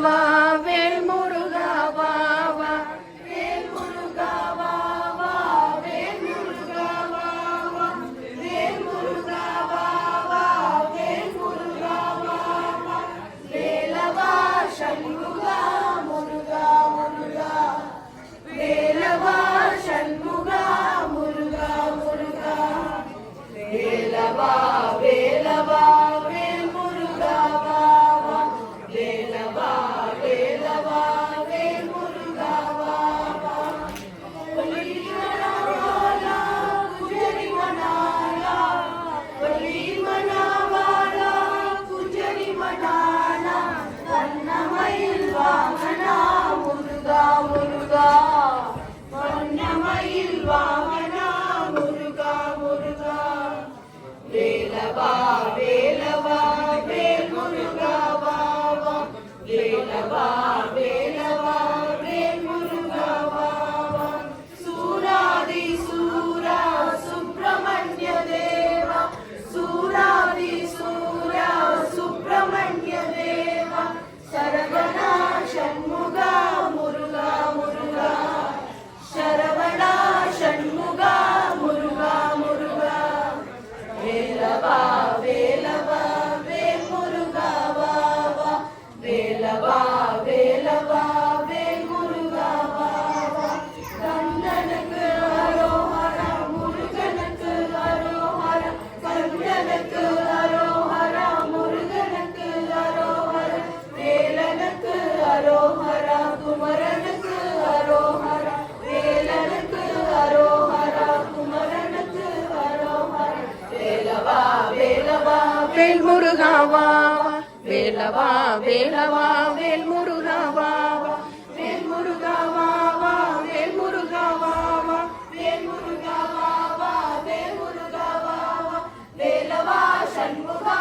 வா வேல் முருகா வா வா வேல் முருகா வா வா வேல் முருகா வா வா வேல் முருகா வா வா வேல் முருகா வா வா வேலவா சண்முகா முருகா முருகா வேலவா சண்முகா முருகா முருகா வேலவா வேலவா வேல் முருகா வா வா வேலவா வேலவா வேல் முருகா வா வா ஒளி மணவாளா குஜரி மணாலா ஒளி மணவாளா குஜரி மணாலா வண்ணமயில் வாமனா முருகா முருகா வண்ணமயில் வாமனா முருகா முருகா வேலவா வேலவா வேல் முருகா வா வா வேலவா வேலவா வேல் முருகா வா வா சூராதி சூரா சுப்பிரமணிய தேவா சூராதி சூரா சுப்பிரமணிய தேவா சரவணா ஷண்முகா முருகா முருகா சரவணா ஷண்முகா முருகா முருகா வேலவா வேலவா வேல் முருகா வா வா வேலவா வேலவா வேல் முருகா வா வா கந்தனுக்கு அரோஹரா முருகனுக்கு அரோஹரா கந்தனுக்கு அரோஹரா முருகனுக்கு அரோஹரா வேலனுக்கு அரோஹரா குமரனுக்கு அரோஹரா வேலனுக்கு அரோஹரா குமரனுக்கு அரோஹரா வேலவா வேலவா வேல் முருகா வா வேலவா வேலவா வேல் முருகா வா வேல் முருகா வா வா வேல் முருகா வா வா வேல் முருகா வா வா வேல் முருகா வா வா வேலவா சண்முகா